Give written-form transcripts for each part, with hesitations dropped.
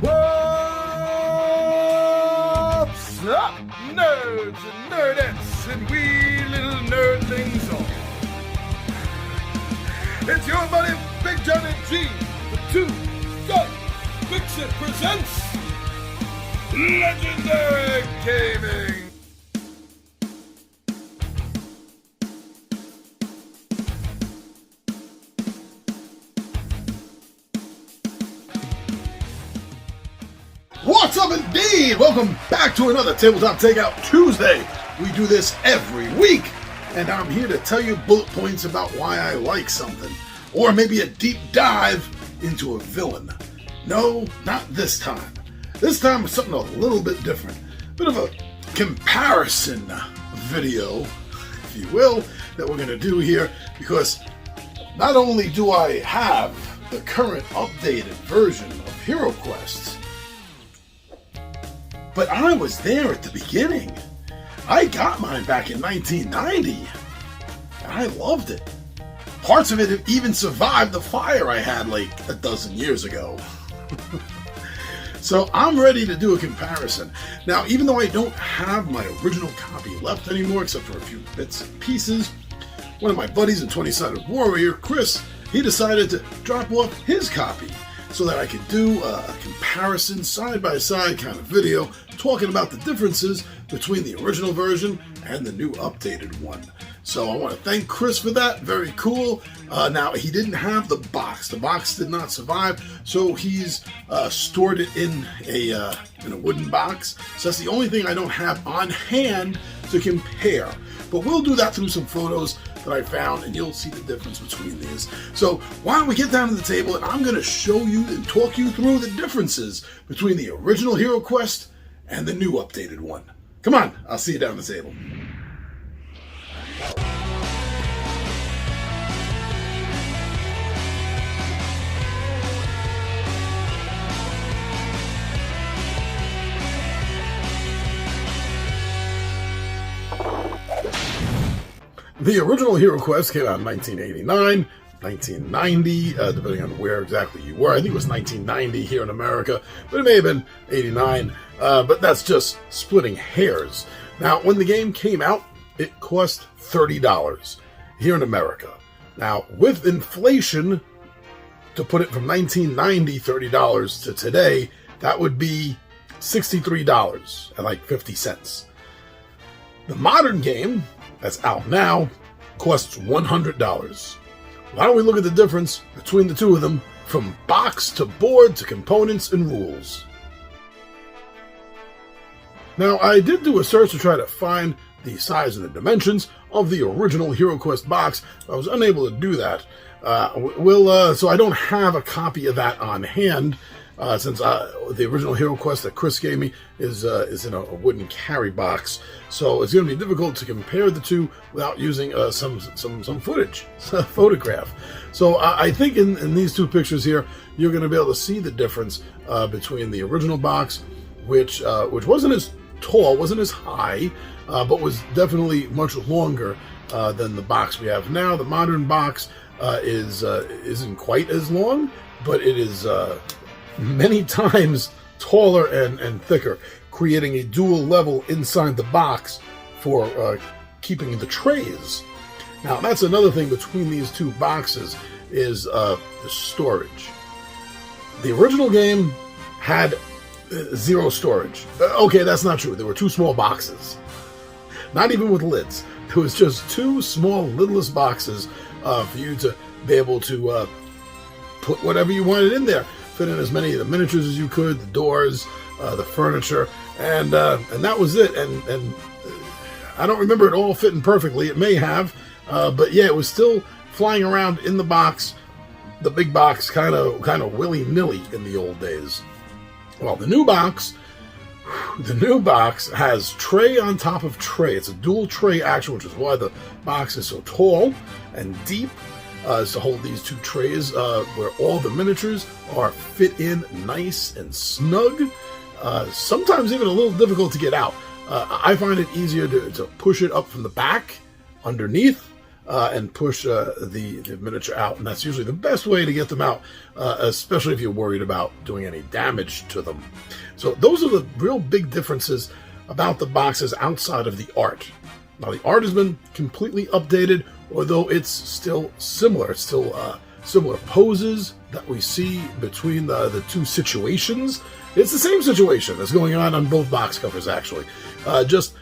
What's up, nerds and nerdettes and wee little nerdlings all? It's your buddy Big Johnny G, the Two Gun Pixie presents Legendary Gaming. What's up indeed? Welcome back to another Tabletop Takeout Tuesday. We do this every week, and I'm here to tell you bullet points about why I like something, or maybe a deep dive into a villain. No, not this time. This time it's something a little bit different. Bit of a comparison video, if you will, that we're going to do here, because not only do I have the current updated version of HeroQuest, but I was there at the beginning. I got mine back in 1990, and I loved it. Parts of it even survived the fire I had like a dozen years ago. So I'm ready to do a comparison. Now, even though I don't have my original copy left anymore, except for a few bits and pieces, one of my buddies in 20-Sided Warrior, Chris, he decided to drop off his copy so that I could do a comparison, side-by-side kind of video, talking about the differences between the original version and the new updated one. So I want to thank Chris for that. Very cool. Now, he didn't have the box. The box did not survive, so he's stored it in a wooden box. So that's the only thing I don't have on hand to compare. But we'll do that through some photos that I found, and you'll see the difference between these. So why don't we get down to the table, and I'm going to show you and talk you through the differences between the original HeroQuest and the new updated one. Come on, I'll see you down the table. The original HeroQuest came out in 1989, 1990, depending on where exactly you were. I think it was 1990 here in America, but it may have been 89, but that's just splitting hairs. Now, when the game came out, it cost $30 here in America. Now, with inflation, to put it from 1990, $30 to today, that would be $63 and like 50 cents. The modern game that's out now costs $100. Why don't we look at the difference between the two of them, from box to board to components and rules. Now, I did do a search to try to find the size and the dimensions of the original HeroQuest box. I was unable to do that. So I don't have a copy of that on hand, since the original HeroQuest that Chris gave me is in a wooden carry box. So it's going to be difficult to compare the two without using some footage, a photograph. So I think in these two pictures here, you're going to be able to see the difference between the original box, which wasn't as tall, wasn't as high, but was definitely much longer than the box we have now. The modern box isn't quite as long, but it is many times taller and thicker, creating a dual level inside the box for keeping the trays. Now, that's another thing between these two boxes is the storage. The original game had zero storage. Okay, that's not true. There were two small boxes. Not even with lids. There was just two small lidless boxes for you to be able to put whatever you wanted in there. Fit in as many of the miniatures as you could, the doors, the furniture, and that was it. And I don't remember it all fitting perfectly. It may have, but yeah, it was still flying around in the box, the big box, kind of willy-nilly in the old days. Well, the new box has tray on top of tray. It's a dual tray action, which is why the box is so tall and deep. Is to hold these two trays where all the miniatures are fit in nice and snug. Sometimes even a little difficult to get out. I find it easier to push it up from the back underneath and push the miniature out. And that's usually the best way to get them out, especially if you're worried about doing any damage to them. So those are the real big differences about the boxes outside of the art. Now, the art has been completely updated, although it's still similar. It's still similar poses that we see between the two situations. It's the same situation that's going on both box covers, actually. Just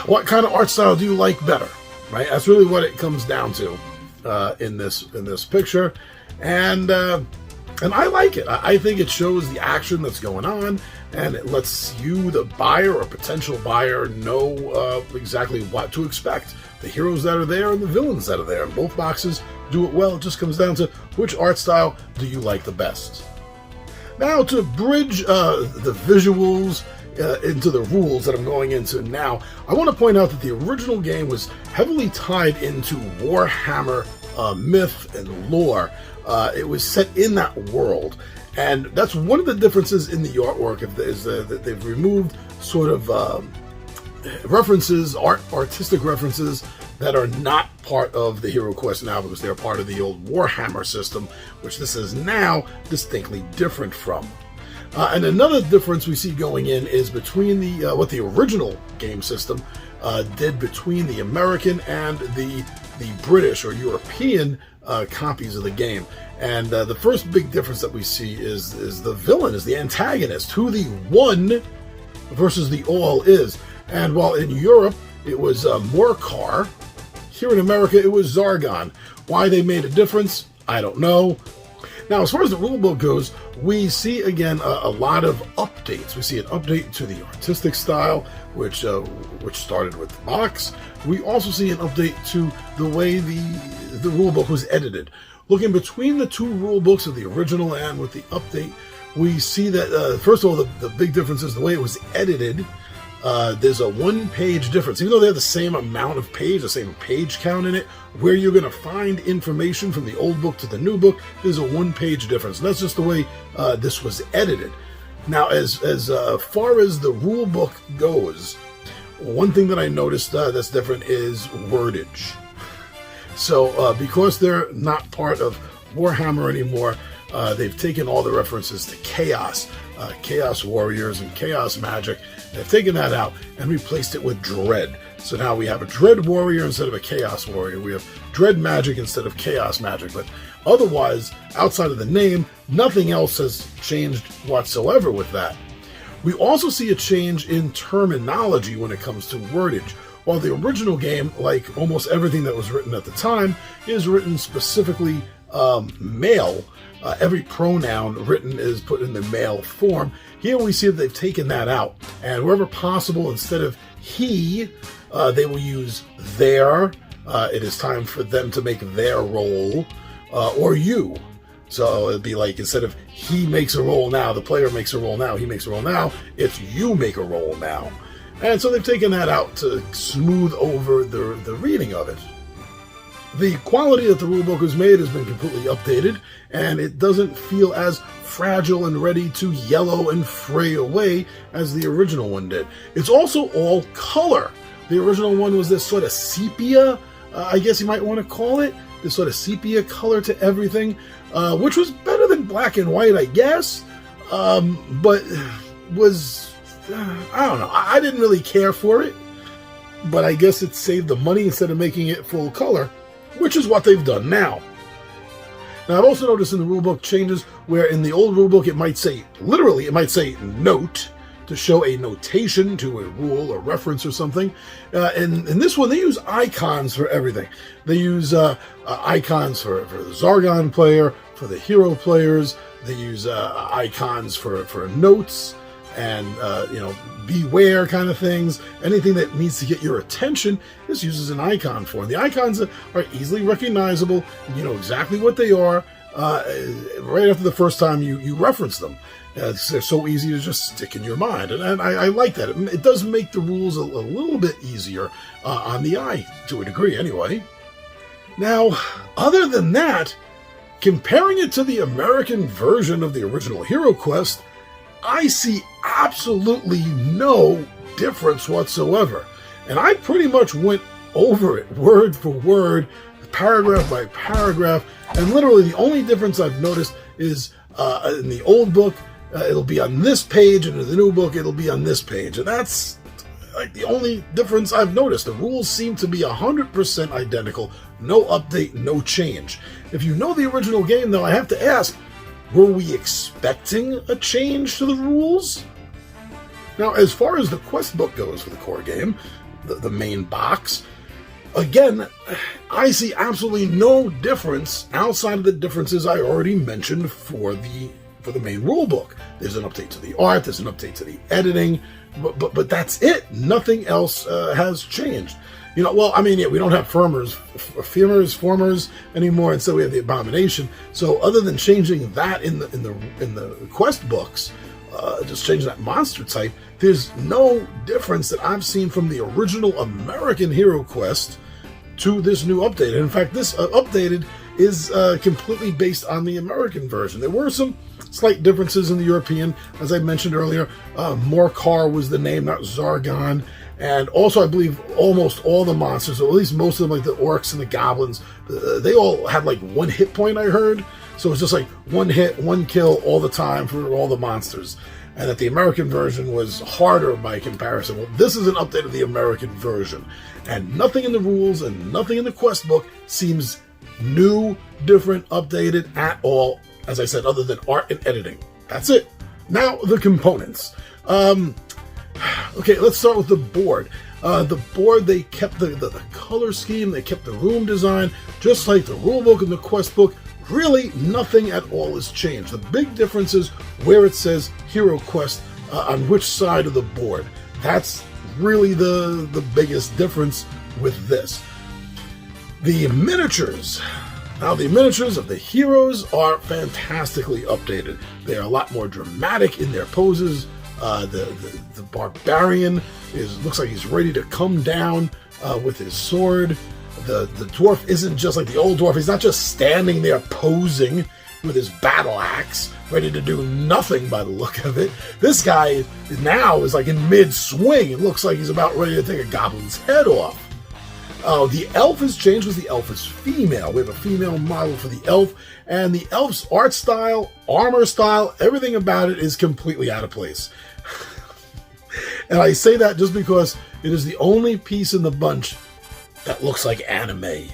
what kind of art style do you like better, right? That's really what it comes down to in this picture, and I like it. I think it shows the action that's going on, and it lets you, the buyer or potential buyer, know exactly what to expect. The heroes that are there and the villains that are there. And both boxes do it well. It just comes down to which art style do you like the best. Now, to bridge the visuals into the rules that I'm going into now, I want to point out that the original game was heavily tied into Warhammer myth and lore. It was set in that world, and that's one of the differences in the artwork, is that they've removed sort of references, artistic references that are not part of the HeroQuest now, because they're part of the old Warhammer system, which this is now distinctly different from. And another difference we see going in is between what the original game system did between the American and the British or European copies of the game. And the first big difference that we see is the villain, is the antagonist, who the one versus the all is. And while in Europe it was Morcar, here in America it was Zargon. Why they made a difference, I don't know. Now, as far as the rulebook goes, we see again a lot of updates. We see an update to the artistic style, which started with the box. We also see an update to the way the rulebook was edited. Looking between the two rulebooks of the original and with the update, we see that first of all, the big difference is the way it was edited. There's a one-page difference. Even though they have the same amount of page, the same page count in it, where you're going to find information from the old book to the new book, there's a one-page difference. And that's just the way this was edited. Now, as far as the rule book goes, one thing that I noticed that's different is wordage. So because they're not part of Warhammer anymore, they've taken all the references to chaos, chaos warriors and chaos magic. They've taken that out and replaced it with dread. So now we have a dread warrior instead of a chaos warrior. We have dread magic instead of chaos magic. But otherwise, outside of the name, nothing else has changed whatsoever with that. We also see a change in terminology when it comes to wordage. While the original game, like almost everything that was written at the time, is written specifically male, every pronoun written is put in the male form. Here we see that they've taken that out, and wherever possible, instead of he, they will use their. It is time for them to make their roll, or you. So it'd be like, instead of he makes a roll now, the player makes a roll now, he makes a roll now, it's you make a roll now. And so they've taken that out to smooth over the reading of it. The quality that the rulebook was made has been completely updated, and it doesn't feel as fragile and ready to yellow and fray away as the original one did. It's also all color. The original one was this sort of sepia, I guess you might want to call it, this sort of sepia color to everything, which was better than black and white, I guess, but was, I don't know, I didn't really care for it, but I guess it saved the money instead of making it full color, which is what they've done now. Now, I've also noticed in the rulebook changes where in the old rulebook it might say, literally, it might say note to show a notation to a rule or reference or something. And in this one, they use icons for everything. They use icons for the Zargon player, for the hero players. They use icons for notes and, beware kind of things. Anything that needs to get your attention, this uses an icon for. And the icons are easily recognizable, and you know exactly what they are right after the first time you reference them. They're so easy to just stick in your mind, and I like that. It does make the rules a little bit easier on the eye, to a degree anyway. Now, other than that, comparing it to the American version of the original HeroQuest, I see absolutely no difference whatsoever. And I pretty much went over it, word for word, paragraph by paragraph, and literally the only difference I've noticed is in the old book, it'll be on this page, and in the new book, it'll be on this page, and that's like the only difference I've noticed. The rules seem to be 100% identical, no update, no change. If you know the original game, though, I have to ask, were we expecting a change to the rules? Now, as far as the quest book goes for the core game, the main box, again, I see absolutely no difference outside of the differences I already mentioned for the main rule book. There's an update to the art, there's an update to the editing, but that's it. Nothing else has changed. You know, well, I mean, yeah, we don't have formers anymore, and so we have the Abomination. So other than changing that in the quest books, just changing that monster type, there's no difference that I've seen from the original American HeroQuest to this new update. And in fact, this updated is completely based on the American version. There were some slight differences in the European, as I mentioned earlier. Morcar was the name, not Zargon. And also, I believe almost all the monsters, or at least most of them, like the orcs and the goblins, they all had like 1 hit point, I heard. So it's just like 1 hit, 1 kill all the time for all the monsters. And that the American version was harder by comparison. Well, this is an update of the American version. And nothing in the rules and nothing in the quest book seems new, different, updated at all, as I said, other than art and editing. That's it. Now, the components. Okay, let's start with the board. The board, they kept the color scheme, they kept the room design, just like the rulebook and the quest book. Really, nothing at all has changed. The big difference is where it says HeroQuest on which side of the board. That's really the biggest difference with this. The miniatures. Now, the miniatures of the heroes are fantastically updated. They are a lot more dramatic in their poses. The barbarian looks like he's ready to come down with his sword. The dwarf isn't just like the old dwarf. He's not just standing there posing with his battle axe, ready to do nothing by the look of it. This guy now is like in mid-swing. It looks like he's about ready to take a goblin's head off. The elf has changed because the elf is female. We have a female model for the elf, and the elf's art style, armor style, everything about it is completely out of place. And I say that just because it is the only piece in the bunch that looks like anime.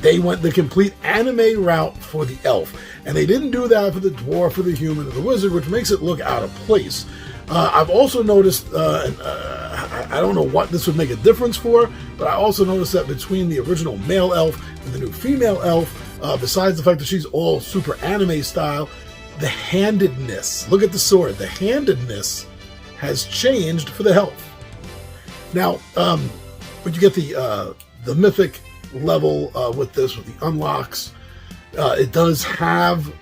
They went the complete anime route for the elf, and they didn't do that for the dwarf, or the human, or the wizard, which makes it look out of place. I've also noticed, I don't know what this would make a difference for, but I also noticed that between the original male elf and the new female elf, besides the fact that she's all super anime style, the handedness, look at the sword, the handedness has changed for the elf. Now, when you get the mythic level with this, with the unlocks, it does have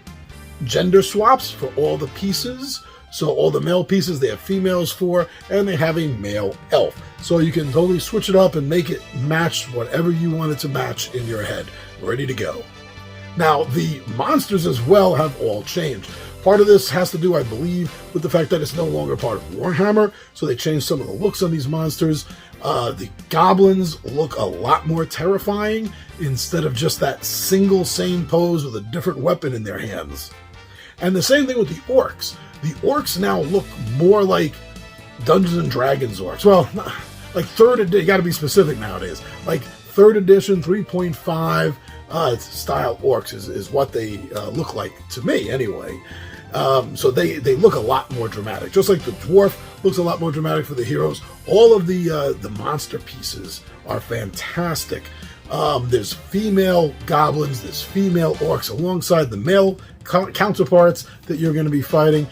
gender swaps for all the pieces. So all the male pieces they have females for, and they have a male elf. So you can totally switch it up and make it match whatever you want it to match in your head. Ready to go. Now, the monsters as well have all changed. Part of this has to do, I believe, with the fact that it's no longer part of Warhammer, so they changed some of the looks on these monsters. The goblins look a lot more terrifying instead of just that single same pose with a different weapon in their hands. And the same thing with the orcs. The orcs now look more like Dungeons and Dragons orcs. Well, like 3rd edition, you gotta be specific nowadays. Like 3rd edition, 3.5 style orcs is what they look like to me anyway. So they look a lot more dramatic. Just like the dwarf looks a lot more dramatic for the heroes. All of the monster pieces are fantastic. There's female goblins, there's female orcs alongside the male counterparts that you're going to be fighting.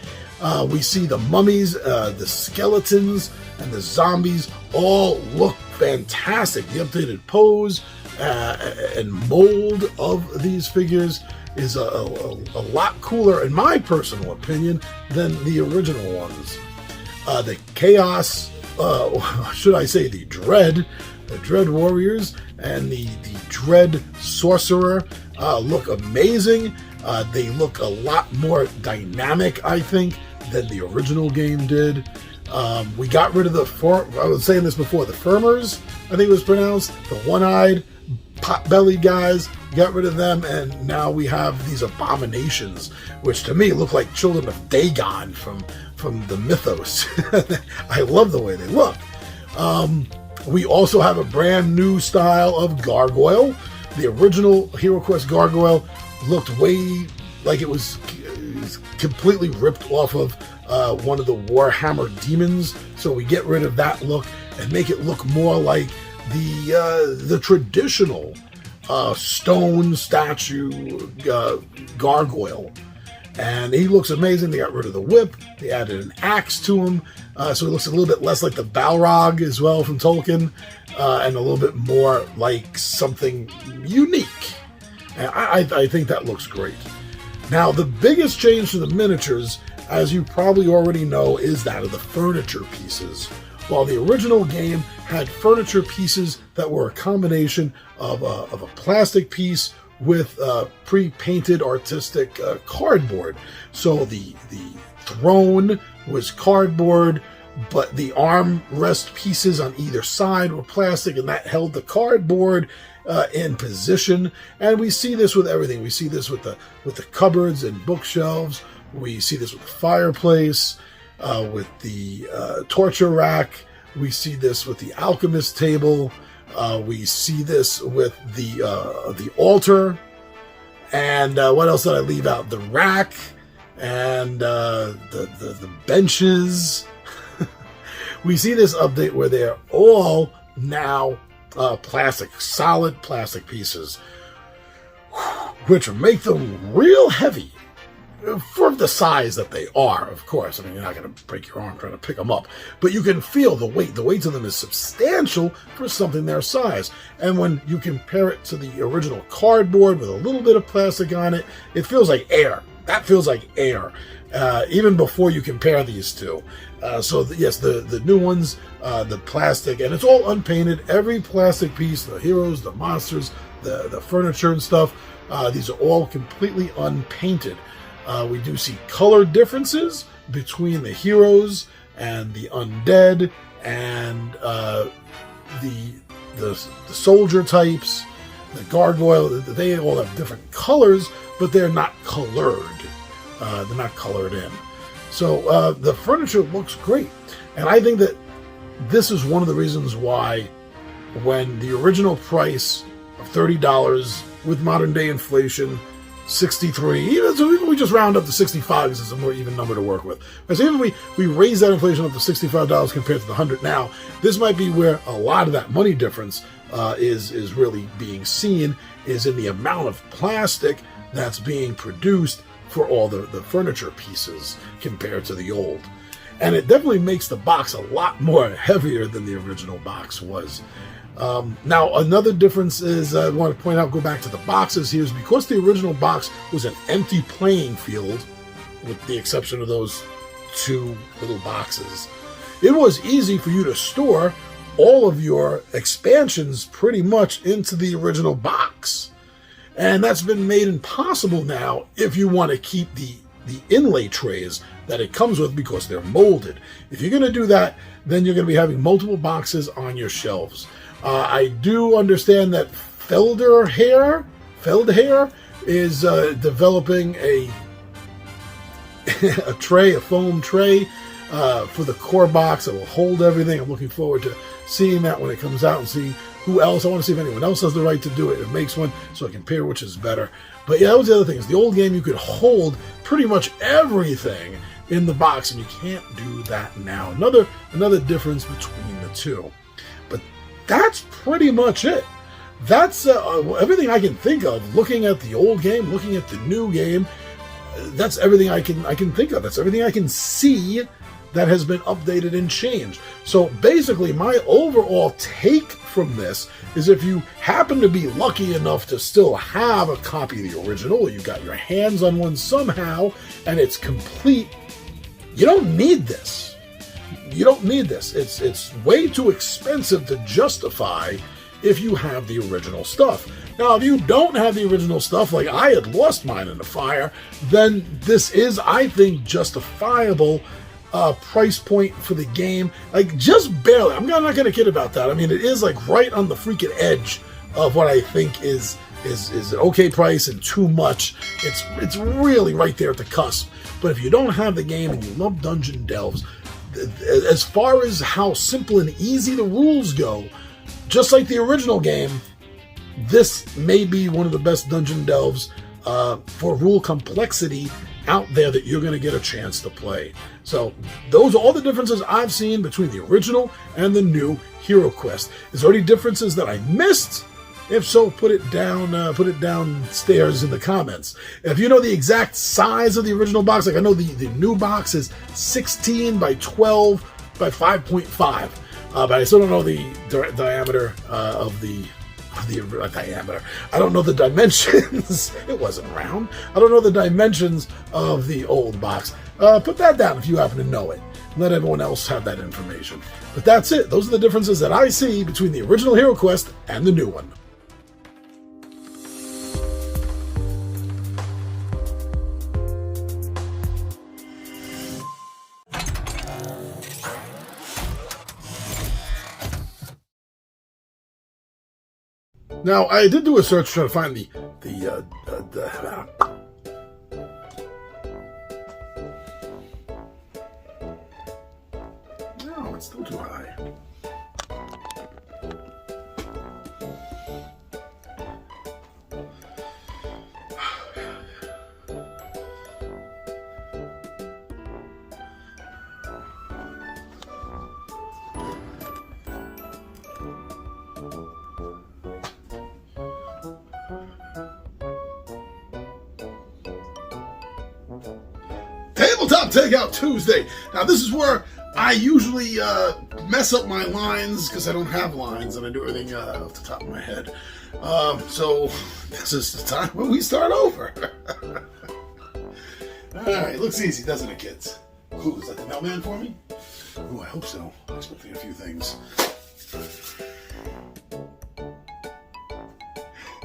We see the mummies, the skeletons, and the zombies all look fantastic. The updated pose and mold of these figures is a lot cooler, in my personal opinion, than the original ones. The chaos, should I say the dread warriors and the dread sorcerer look amazing. They look a lot more dynamic, I think, than the original game did. We got rid of I was saying this before, the Firmers, I think it was pronounced, the one-eyed, pot-bellied guys. We got rid of them, and now we have these abominations, which to me look like children of Dagon from the mythos. I love the way they look. We also have a brand new style of gargoyle. The original HeroQuest gargoyle looked way like it was completely ripped off of one of the Warhammer demons. So we get rid of that look and make it look more like the traditional stone statue gargoyle. And he looks amazing. They got rid of the whip. They added an axe to him. So he looks a little bit less like the Balrog as well from Tolkien. And a little bit more like something unique. And I think that looks great. Now, the biggest change to the miniatures, as you probably already know, is that of the furniture pieces. While the original game had furniture pieces that were a combination of a plastic piece with pre-painted artistic cardboard. So the throne was cardboard, but the armrest pieces on either side were plastic, and that held the cardboard in position. And we see this with everything. We see this with the cupboards and bookshelves. We see this with the fireplace, with the torture rack. We see this with the alchemist table. We see this with the altar. And what else did I leave out? The rack and the benches. We see this update where they're all now plastic, solid plastic pieces, which make them real heavy for the size that they are, of course. I mean, you're not going to break your arm trying to pick them up, but you can feel the weight. The weight to them is substantial for something their size. And when you compare it to the original cardboard with a little bit of plastic on it, it feels like air. That feels like air, even before you compare these two. Yes, the new ones, the plastic, and it's all unpainted. Every plastic piece, the heroes, the monsters, the furniture and stuff, these are all completely unpainted. We do see color differences between the heroes and the undead and the soldier types, the gargoyle. They all have different colors, but they're not colored. They're not colored in. So the furniture looks great. And I think that this is one of the reasons why when the original price of $30 with modern day inflation, 63, even we just round up to 65 because it's a more even number to work with. So even we raise that inflation up to $65 compared to the 100 now, this might be where a lot of that money difference is really being seen, is in the amount of plastic that's being produced for all the furniture pieces compared to the old. And it definitely makes the box a lot more heavier than the original box was. Now, another difference is, I want to point out, go back to the boxes here, is because the original box was an empty playing field, with the exception of those two little boxes, it was easy for you to store all of your expansions pretty much into the original box. And that's been made impossible now if you want to keep the inlay trays that it comes with, because they're molded. If you're going to do that, then you're going to be having multiple boxes on your shelves. I do understand that Feldherr is developing a tray, a foam tray for the core box that will hold everything. I'm looking forward to seeing that when it comes out and see who else. I want to see if anyone else has the right to do it and makes one, so I compare which is better. But yeah, that was the other thing. Is the old game you could hold pretty much everything in the box, and you can't do that now. Another difference between the two. But that's pretty much it. That's everything I can think of. Looking at the old game, looking at the new game, that's everything I can think of. That's everything I can see that has been updated and changed. So basically, my overall take from this is, if you happen to be lucky enough to still have a copy of the original, or you got your hands on one somehow, and it's complete, you don't need this. You don't need this. It's way too expensive to justify if you have the original stuff. Now, if you don't have the original stuff, like I had lost mine in the fire, then this is, I think, justifiable price point for the game, like just barely. I'm not going to kid about that. I mean, it is like right on the freaking edge of what I think is an okay price and too much. It's really right there at the cusp. But if you don't have the game and you love Dungeon Delves, as far as how simple and easy the rules go, just like the original game, this may be one of the best Dungeon Delves for rule complexity out there that you're going to get a chance to play. So those are all the differences I've seen between the original and the new HeroQuest. Is there any differences that I missed? If so, put it downstairs in the comments. If you know the exact size of the original box, like I know the new box is 16 by 12 by 5.5, but I still don't know the diameter of the diameter. I don't know the dimensions. It wasn't round. I don't know the dimensions of the old box. Put that down if you happen to know it. Let everyone else have that information. But that's it. Those are the differences that I see between the original HeroQuest and the new one. Now, I did do a search trying to find no, it's still too high. Tabletop Takeout Tuesday. Now, this is where I usually mess up my lines because I don't have lines and I do everything off the top of my head. So, this is the time when we start over. Alright, looks easy, doesn't it, kids? Ooh, is that the mailman for me? Ooh, I hope so. I'm expecting a few things.